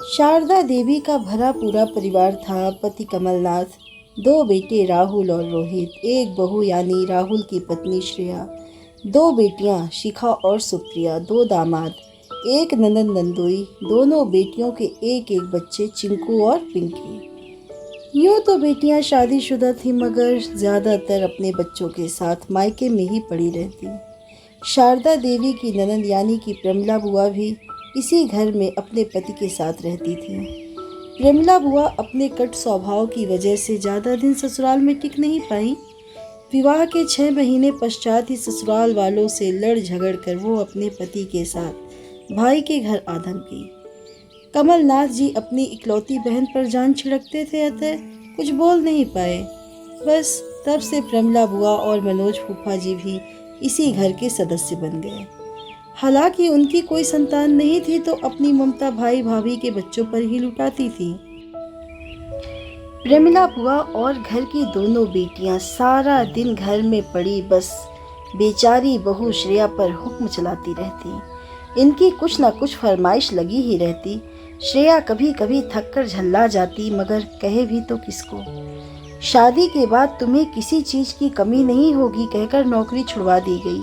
शारदा देवी का भरा पूरा परिवार था। पति कमलनाथ, दो बेटे राहुल और रोहित, एक बहू यानी राहुल की पत्नी श्रेया, दो बेटियां शिखा और सुप्रिया, दो दामाद, एक ननद नंदोई, दोनों बेटियों के एक एक बच्चे चिंकू और पिंकी। यूं तो बेटियां शादीशुदा थी मगर ज़्यादातर अपने बच्चों के साथ मायके में ही पड़ी रहती। शारदा देवी की ननद यानी कि प्रमिला बुआ भी इसी घर में अपने पति के साथ रहती थी। प्रमिला बुआ अपने कट स्वभाव की वजह से ज़्यादा दिन ससुराल में टिक नहीं पाई। विवाह के 6 महीने पश्चात ही ससुराल वालों से लड़ झगड़ कर वो अपने पति के साथ भाई के घर आधम की। कमलनाथ जी अपनी इकलौती बहन पर जान छिड़कते थे, अतः कुछ बोल नहीं पाए। बस तब से प्रमिला बुआ और मनोज फूफा जी भी इसी घर के सदस्य बन गए। हालांकि उनकी कोई संतान नहीं थी तो अपनी ममता भाई भाभी के बच्चों पर ही लुटाती थी। प्रमिला बुआ और घर की दोनों बेटियां सारा दिन घर में पड़ी बस बेचारी बहू श्रेया पर हुक्म चलाती रहती। इनकी कुछ न कुछ फरमाइश लगी ही रहती। श्रेया कभी कभी थक कर झल्ला जाती मगर कहे भी तो किसको। शादी के बाद तुम्हें किसी चीज की कमी नहीं होगी कहकर नौकरी छुड़वा दी गई।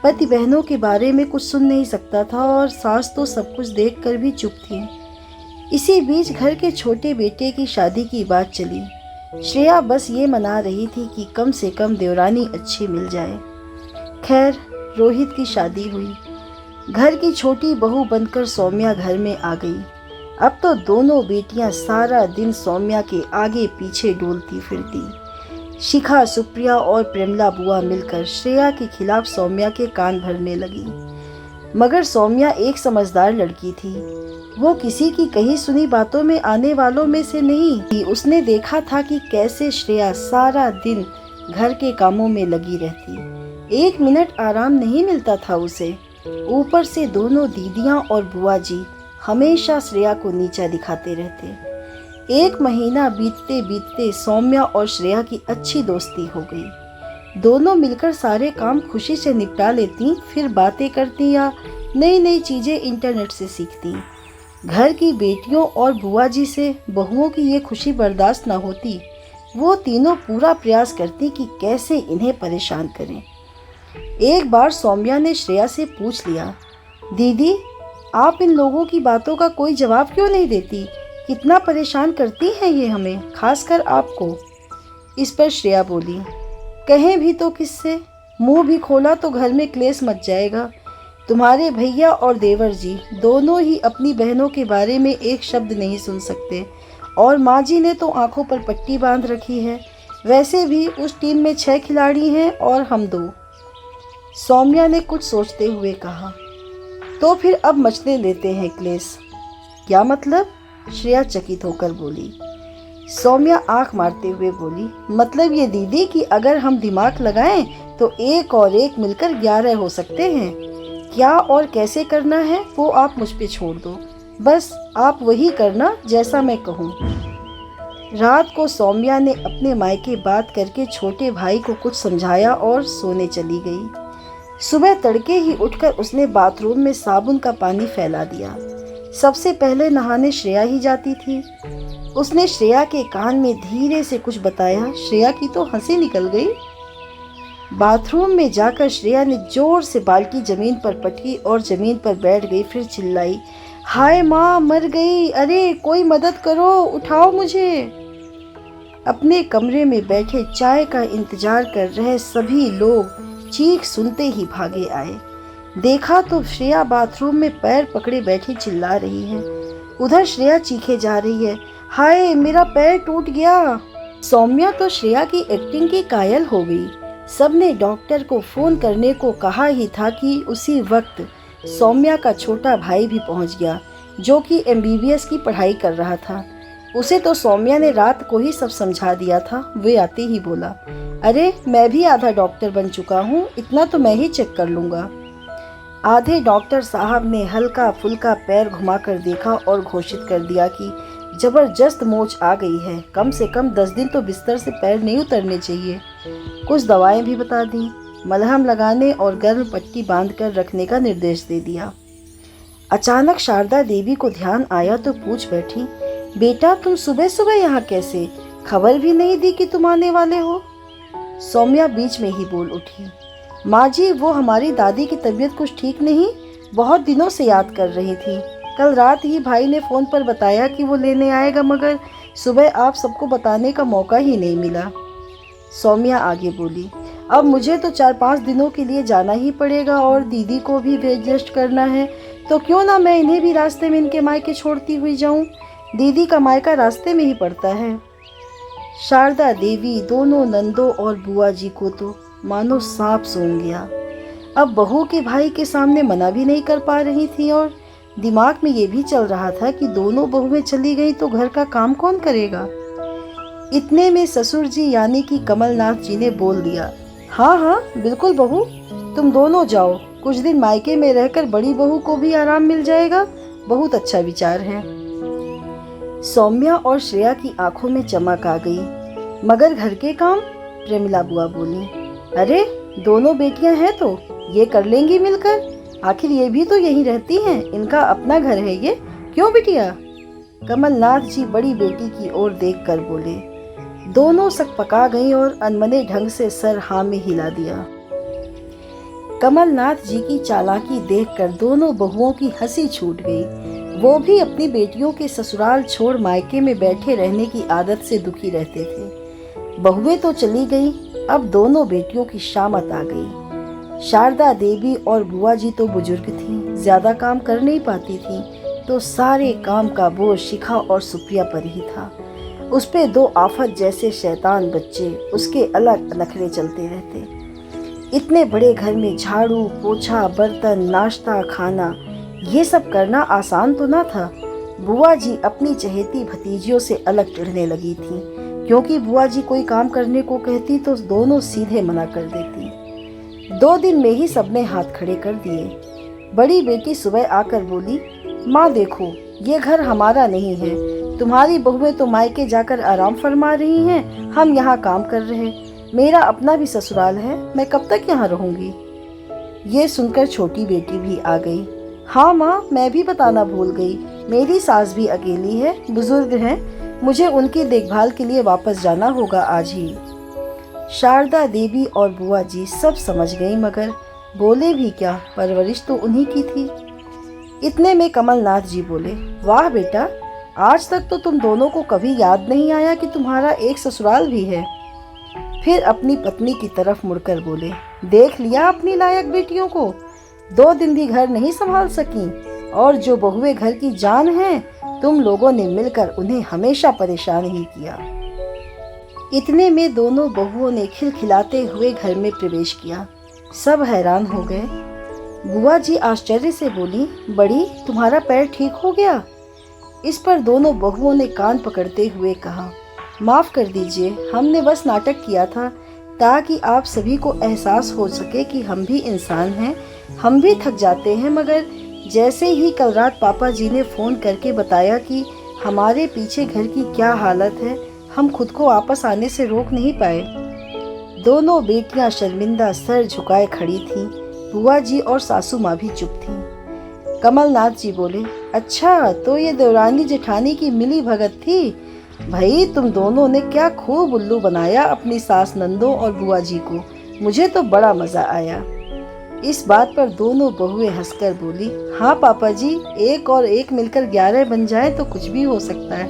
पति बहनों के बारे में कुछ सुन नहीं सकता था और सास तो सब कुछ देखकर भी चुप थी। इसी बीच घर के छोटे बेटे की शादी की बात चली। श्रेया बस ये मना रही थी कि कम से कम देवरानी अच्छी मिल जाए। खैर, रोहित की शादी हुई। घर की छोटी बहू बनकर सौम्या घर में आ गई। अब तो दोनों बेटियां सारा दिन सौम्या के आगे पीछे डोलती फिरती। शिखा, सुप्रिया और प्रमिला बुआ मिलकर श्रेया के खिलाफ सौम्या के कान भरने लगी। मगर सौम्या एक समझदार लड़की थी। वो किसी की कही सुनी बातों में आने वालों में से नहीं थी। उसने देखा था कि कैसे श्रेया सारा दिन घर के कामों में लगी रहती। 1 मिनट आराम नहीं मिलता था उसे। ऊपर से दोनों दीदियां और बुआ जी हमेशा श्रेया को नीचा दिखाते रहते। 1 महीना बीतते बीतते सौम्या और श्रेया की अच्छी दोस्ती हो गई। दोनों मिलकर सारे काम खुशी से निपटा लेती, फिर बातें करती या नई नई चीजें इंटरनेट से सीखती। घर की बेटियों और बुआ जी से बहुओं की ये खुशी बर्दाश्त न होती। वो तीनों पूरा प्रयास करती कि कैसे इन्हें परेशान करें। एक बार सौम्या ने श्रेया से पूछ लिया, दीदी आप इन लोगों की बातों का कोई जवाब क्यों नहीं देती? कितना परेशान करती हैं ये हमें, खासकर आपको। इस पर श्रेया बोली, कहें भी तो किससे? मुंह भी खोला तो घर में क्लेश मच जाएगा। तुम्हारे भैया और देवर जी दोनों ही अपनी बहनों के बारे में एक शब्द नहीं सुन सकते और माँ जी ने तो आंखों पर पट्टी बांध रखी है। वैसे भी उस टीम में 6 खिलाड़ी हैं और हम 2। सौम्या ने कुछ सोचते हुए कहा, तो फिर अब मचने देते हैं क्लेश। क्या मतलब? श्रेया चकित होकर बोली। सौम्या आंख मारते हुए बोली, मतलब ये दीदी कि अगर हम दिमाग लगाएं तो 1 और 1 मिलकर 11 हो सकते हैं। क्या और कैसे करना है वो आप मुझ पे छोड़ दो। बस आप वही करना जैसा मैं कहूँ। रात को सौम्या ने अपने मायके बात करके छोटे भाई को कुछ समझाया और सोने चली गई। सुबह तड़के ही उठकर उसने बाथरूम में साबुन का पानी फैला दिया। सबसे पहले नहाने श्रेया ही जाती थी। उसने श्रेया के कान में धीरे से कुछ बताया। श्रेया की तो हंसी निकल गई। बाथरूम में जाकर श्रेया ने जोर से बाल्टी जमीन पर पटकी और जमीन पर बैठ गई। फिर चिल्लाई, हाय माँ, मर गई, अरे कोई मदद करो, उठाओ मुझे। अपने कमरे में बैठे चाय का इंतजार कर रहे सभी लोग चीख सुनते ही भागे आए। देखा तो श्रेया बाथरूम में पैर पकड़े बैठी चिल्ला रही है। उधर श्रेया चीखे जा रही है, हाय मेरा पैर टूट गया। सौम्या तो श्रेया की एक्टिंग की कायल हो गई। सबने डॉक्टर को फोन करने को कहा ही था कि उसी वक्त सौम्या का छोटा भाई भी पहुंच गया जो कि MBBS की पढ़ाई कर रहा था। उसे तो सौम्या ने रात को ही सब समझा दिया था। वे आते ही बोला, अरे मैं भी आधा डॉक्टर बन चुका हूँ, इतना तो मैं ही चेक कर लूँगा। आधे डॉक्टर साहब ने हल्का फुल्का पैर घुमाकर देखा और घोषित कर दिया कि जबरदस्त मोच आ गई है, कम से कम 10 दिन तो बिस्तर से पैर नहीं उतरने चाहिए। कुछ दवाएं भी बता दी, मलहम लगाने और गर्म पट्टी बांधकर रखने का निर्देश दे दिया। अचानक शारदा देवी को ध्यान आया तो पूछ बैठी, बेटा तुम सुबह सुबह यहाँ कैसे? खबर भी नहीं दी कि तुम आने वाले हो। सौम्या बीच में ही बोल उठी, माँ जी वो हमारी दादी की तबीयत कुछ ठीक नहीं, बहुत दिनों से याद कर रही थी। कल रात ही भाई ने फ़ोन पर बताया कि वो लेने आएगा, मगर सुबह आप सबको बताने का मौका ही नहीं मिला। सौम्या आगे बोली, अब मुझे तो 4-5 दिनों के लिए जाना ही पड़ेगा और दीदी को भी एडजस्ट करना है, तो क्यों ना मैं इन्हें भी रास्ते में इनके मायके छोड़ती हुई जाऊं। दीदी का मायका रास्ते में ही पड़ता है। शारदा देवी, दोनों नंदों और बुआ जी को तो मानो सांप सूंघ गया। अब बहू के भाई के सामने मना भी नहीं कर पा रही थी और दिमाग में ये भी चल रहा था कि दोनों बहुएं चली गई तो घर का काम कौन करेगा। इतने में ससुर जी यानी कि कमलनाथ जी ने बोल दिया, हाँ हाँ बिल्कुल बहू, तुम दोनों जाओ, कुछ दिन मायके में रहकर बड़ी बहू को भी आराम मिल जाएगा। बहुत अच्छा विचार है। सौम्या और श्रेया की आंखों में चमक आ गई। मगर घर के काम? प्रेमिला बुआ बोली, अरे दोनों बेटियां हैं तो ये कर लेंगी मिलकर, आखिर ये भी तो यहीं रहती हैं, इनका अपना घर है ये, क्यों बिटिया? कमलनाथ जी बड़ी बेटी की ओर देखकर बोले। दोनों सक पका गईं और अनमने ढंग से सर हाँ में हिला दिया। कमलनाथ जी की चालाकी देखकर दोनों बहुओं की हंसी छूट गई। वो भी अपनी बेटियों के ससुराल छोड़ मायके में बैठे रहने की आदत से दुखी रहते थे। बहुएं तो चली गई, अब दोनों बेटियों की शामत आ गई। शारदा देवी और बुआ जी तो बुजुर्ग थीं, ज्यादा काम कर नहीं पाती थीं, तो सारे काम का बोझ शिखा और सुप्रिया पर ही था। उस पे 2 आफत जैसे शैतान बच्चे, उसके अलग नखरे चलते रहते। इतने बड़े घर में झाड़ू पोछा, बर्तन, नाश्ता, खाना, ये सब करना आसान तो ना था। बुआ जी अपनी चहेती भतीजियों से अलग चिढ़ने लगी थी, क्योंकि बुआ जी कोई काम करने को कहती तो दोनों सीधे मना कर देती। 2 दिन में ही सबने हाथ खड़े कर दिए। बड़ी बेटी सुबह आकर बोली, माँ देखो ये घर हमारा नहीं है, तुम्हारी बहुएं तो मायके जाकर आराम फरमा रही हैं, हम यहाँ काम कर रहे। मेरा अपना भी ससुराल है, मैं कब तक यहाँ रहूँगी। ये सुनकर छोटी बेटी भी आ गई। हाँ माँ, मैं भी बताना भूल गई, मेरी सास भी अकेली है, बुजुर्ग हैं, मुझे उनकी देखभाल के लिए वापस जाना होगा आज ही। शारदा देवी और बुआ जी सब समझ गई, मगर बोले भी क्या, परवरिश तो उन्हीं की थी। इतने में कमलनाथ जी बोले, वाह बेटा, आज तक तो तुम दोनों को कभी याद नहीं आया कि तुम्हारा एक ससुराल भी है। फिर अपनी पत्नी की तरफ मुड़कर बोले, देख लिया अपनी लायक बेटियों को, 2 दिन भी घर नहीं संभाल सकी, और जो बहुएं घर की जान हैं, तुम लोगों ने मिलकर उन्हें हमेशा परेशान ही किया। इतने में दोनों बहुओं ने खिलखिलाते हुए घर में प्रवेश किया। सब हैरान हो गए। बुआ जी आश्चर्य से बोली, बड़ी तुम्हारा पैर ठीक हो गया? इस पर दोनों बहुओं ने कान पकड़ते हुए कहा, माफ़ कर दीजिए, हमने बस नाटक किया था ताकि आप सभी को एहसास हो सके कि हम भी इंसान हैं, हम भी थक जाते हैं, मगर जैसे ही कल रात पापा जी ने फ़ोन करके बताया कि हमारे पीछे घर की क्या हालत है, हम खुद को वापस आने से रोक नहीं पाए। दोनों बेटियां शर्मिंदा सर झुकाए खड़ी थीं। बुआ जी और सासू माँ भी चुप थीं। कमलनाथ जी बोले, अच्छा तो ये देवरानी जेठानी की मिली भगत थी। भाई तुम दोनों ने क्या खूब उल्लू बनाया अपनी सास नंदों और बुआ जी को, मुझे तो बड़ा मज़ा आया। इस बात पर दोनों बहुएं हंसकर बोली, हाँ पापा जी, 1 और 1 मिलकर 11 बन जाए तो कुछ भी हो सकता है।